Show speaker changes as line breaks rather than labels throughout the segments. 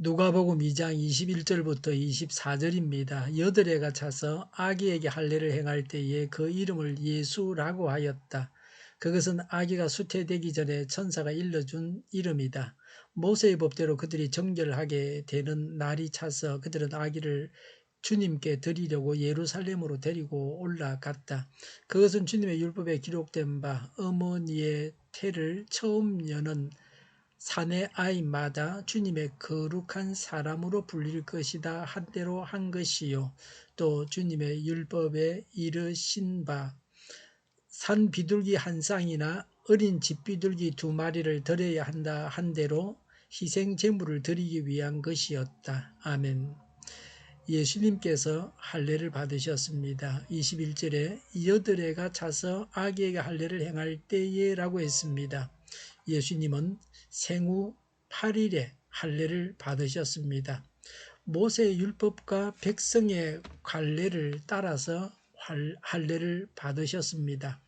누가복음 2장 21절부터 24절입니다. 여드레가 차서 아기에게 할례를 행할 때에 그 이름을 예수라고 하였다. 그것은 아기가 수태되기 전에 천사가 일러준 이름이다. 모세의 법대로 그들이 정결하게 되는 날이 차서 그들은 아기를 주님께 드리려고 예루살렘으로 데리고 올라갔다. 그것은 주님의 율법에 기록된 바 어머니의 태를 처음 여는 사내 아이마다 주님의 거룩한 사람으로 불릴 것이다 한 대로 한 것이요. 또 주님의 율법에 이르신 바 산 비둘기 한 쌍이나 어린 집비둘기 두 마리를 드려야 한다 한 대로 희생 제물을 드리기 위한 것이었다. 아멘. 예수님께서 할례를 받으셨습니다. 21절에 여드레가 차서 아기에게 할례를 행할 때에 라고 했습니다. 예수님은 생후 8일에 할례를 받으셨습니다. 모세의 율법과 백성의 관례를 따라서 할례를 받으셨습니다.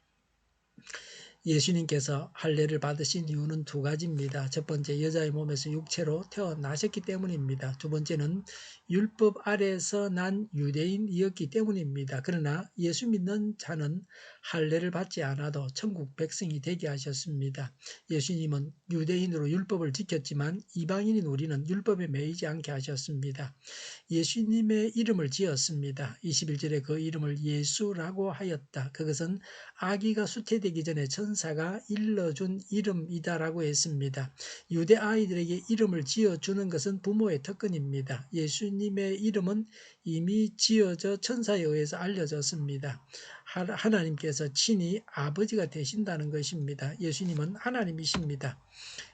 예수님께서 할례를 받으신 이유는 두 가지입니다. 첫 번째, 여자의 몸에서 육체로 태어나셨기 때문입니다. 두 번째는 율법 아래에서 난 유대인이었기 때문입니다. 그러나 예수 믿는 자는 할례를 받지 않아도 천국 백성이 되게 하셨습니다. 예수님은 유대인으로 율법을 지켰지만 이방인인 우리는 율법에 매이지 않게 하셨습니다. 예수님의 이름을 지었습니다. 21절에 그 이름을 예수라고 하였다. 그것은 아기가 수태되기 전에 천사가 일러준 이름이다라고 했습니다. 유대 아이들에게 이름을 지어주는 것은 부모의 특권입니다. 예수님의 이름은 이미 지어져 천사에 의해서 알려졌습니다. 하나님께서 친히 아버지가 되신다는 것입니다. 예수님은 하나님이십니다.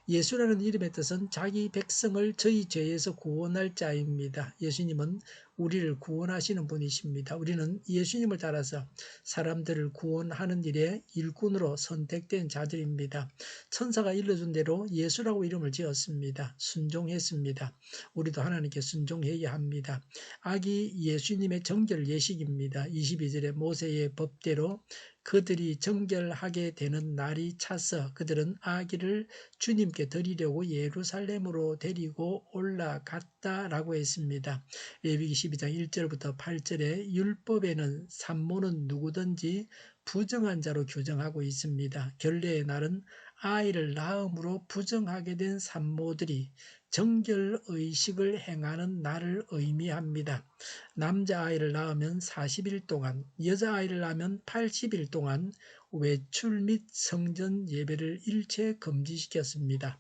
예수라는 이름의 뜻은 자기 백성을 저희 죄에서 구원할 자입니다. 예수님은 우리를 구원하시는 분이십니다. 우리는 예수님을 따라서 사람들을 구원하는 일에 일꾼으로 선택된 자들입니다. 천사가 일러준 대로 예수라고 이름을 지었습니다. 순종했습니다. 우리도 하나님께 순종해야 합니다. 아기 예수님의 정결 예식입니다. 22절에 모세의 법대로 그들이 정결하게 되는 날이 차서 그들은 아기를 주님께 드리려고 예루살렘으로 데리고 올라갔다라고 했습니다. 레위기 12장 1절부터 8절에 율법에는 산모는 누구든지 부정한 자로 규정하고 있습니다. 결례의 날은 아이를 낳음으로 부정하게 된 산모들이 정결의식을 행하는 날을 의미합니다. 남자아이를 낳으면 40일 동안, 여자아이를 낳으면 80일 동안 외출 및 성전 예배를 일체 금지시켰습니다.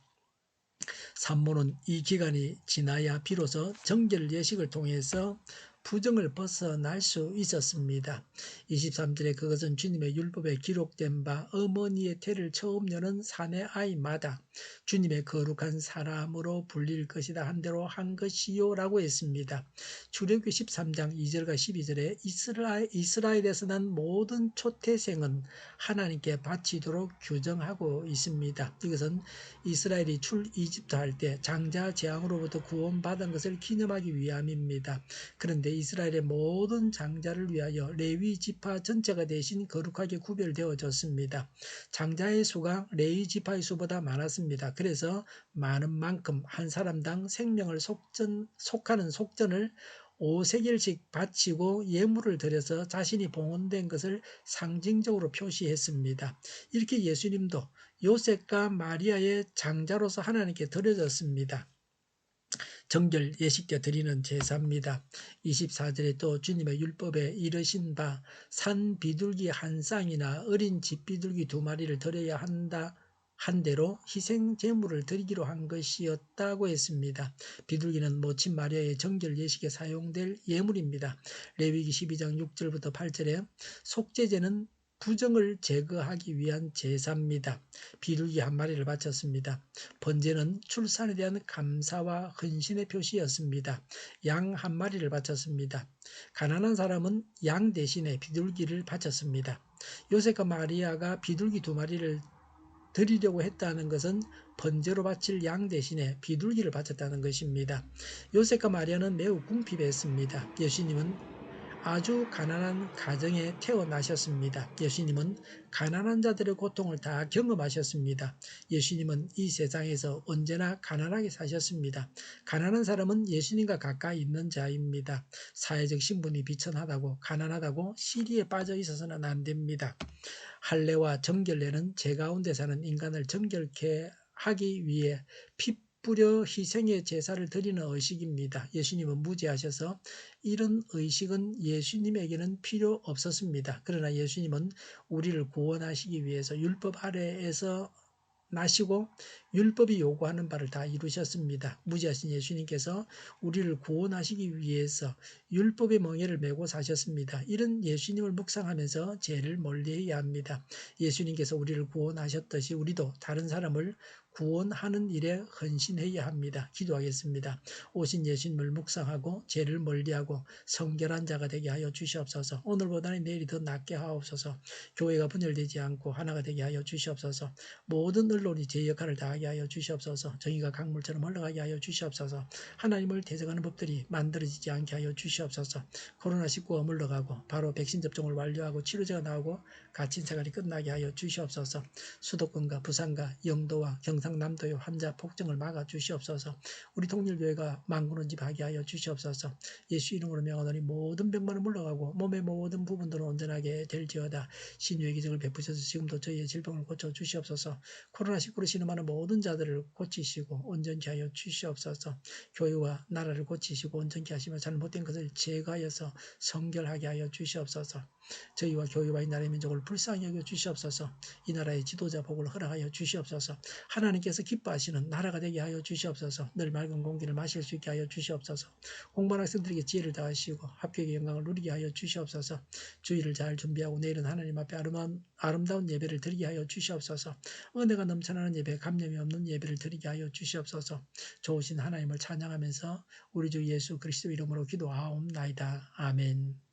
산모는 이 기간이 지나야 비로소 정결 예식을 통해서 부정을 벗어날 수 있었습니다. 23절에 그것은 주님의 율법에 기록된 바 어머니의 태를 처음 여는 사내 아이마다 주님의 거룩한 사람으로 불릴 것이다 한 대로 한 것이요 라고 했습니다. 출애굽기 13장 2절과 12절에 이스라엘에서 난 모든 초태생은 하나님께 바치도록 규정하고 있습니다. 이것은 이스라엘이 이집트 할 때 장자 재앙으로부터 구원받은 것을 기념하기 위함입니다. 그런데 이스라엘의 모든 장자를 위하여 레위 지파 전체가 대신 거룩하게 구별되어졌습니다. 장자의 수가 레위 지파의 수보다 많았습니다. 그래서 많은 만큼 한 사람당 생명을 속하는 속전을 5세겔씩 바치고 예물을 드려서 자신이 봉헌된 것을 상징적으로 표시했습니다. 이렇게 예수님도 요셉과 마리아의 장자로서 하나님께 드려졌습니다. 정결 예식때 드리는 제사입니다. 24절에 또 주님의 율법에 이르신 바 산 비둘기 한 쌍이나 어린 집비둘기 두 마리를 드려야 한다 한 대로 희생 제물을 드리기로 한 것이었다고 했습니다. 비둘기는 모친 마리아의 정결 예식에 사용될 예물입니다. 레위기 12장 6절부터 8절에 속죄제는 부정을 제거하기 위한 제사입니다. 비둘기 한 마리를 바쳤습니다. 번제는 출산에 대한 감사와 헌신의 표시였습니다. 양 한 마리를 바쳤습니다. 가난한 사람은 양 대신에 비둘기를 바쳤습니다. 요셉과 마리아가 비둘기 두 마리를 드리려고 했다는 것은 번제로 바칠 양 대신에 비둘기를 바쳤다는 것입니다. 요셉과 마리아는 매우 궁핍했습니다. 예수님은 아주 가난한 가정에 태어나셨습니다. 예수님은 가난한 자들의 고통을 다 경험하셨습니다. 예수님은 이 세상에서 언제나 가난하게 사셨습니다. 가난한 사람은 예수님과 가까이 있는 자입니다. 사회적 신분이 비천하다고 가난하다고 시리에 빠져 있어서는 안 됩니다. 할례와 정결례는 제 가운데 사는 인간을 정결케 하기 위해 피 뿌려 희생의 제사를 드리는 의식입니다. 예수님은 무죄하셔서 이런 의식은 예수님에게는 필요 없었습니다. 그러나 예수님은 우리를 구원하시기 위해서 율법 아래에서 나시고 율법이 요구하는 바를 다 이루셨습니다. 무지하신 예수님께서 우리를 구원하시기 위해서 율법의 멍에를 메고 사셨습니다. 이런 예수님을 묵상하면서 죄를 멀리해야 합니다. 예수님께서 우리를 구원하셨듯이 우리도 다른 사람을 구원하는 일에 헌신해야 합니다. 기도하겠습니다. 오신 예수님을 묵상하고 죄를 멀리하고 성결한 자가 되게 하여 주시옵소서. 오늘보다는 내일이 더 낫게 하옵소서. 교회가 분열되지 않고 하나가 되게 하여 주시옵소서. 모든 언론이 제 역할을 다하게 하여 주시옵소서. 정의가 강물처럼 흘러가게 하여 주시옵소서. 하나님을 대적하는 법들이 만들어지지 않게 하여 주시옵소서. 코로나19가 물러가고 바로 백신 접종을 완료하고 치료제가 나오고 갇힌 생활이 끝나게 하여 주시옵소서. 수도권과 부산과 영도와 경상남도의 환자 폭증을 막아 주시옵소서. 우리 통일교회가 만군원집하게 하여 주시옵소서. 예수 이름으로 명하노니 모든 병만은 물러가고 몸의 모든 부분들은 온전하게 될지어다. 신유의 기적을 베푸셔서 지금도 저희의 질병을 고쳐 주시옵소서. 코로나19로 신음하는 모든 자들을 고치시고 온전케 하여 주시옵소서. 교회와 나라를 고치시고 온전케 하시며 잘못된 것을 제거하여서 성결하게 하여 주시옵소서. 저희와 교회와 이 나라의 민족을 불쌍히 여겨 주시옵소서. 이 나라의 지도자 복을 허락하여 주시옵소서. 하나님께서 기뻐하시는 나라가 되게 하여 주시옵소서. 늘 맑은 공기를 마실 수 있게 하여 주시옵소서. 공부한 학생들에게 지혜를 다하시고 합격의 영광을 누리게 하여 주시옵소서. 주일을 잘 준비하고 내일은 하나님 앞에 아름다운 예배를 드리게 하여 주시옵소서. 은혜가 넘쳐나는 예배, 감염이 없는 예배를 드리게 하여 주시옵소서. 좋으신 하나님을 찬양하면서 우리 주 예수 그리스도 이름으로 기도하옵나이다. 아멘.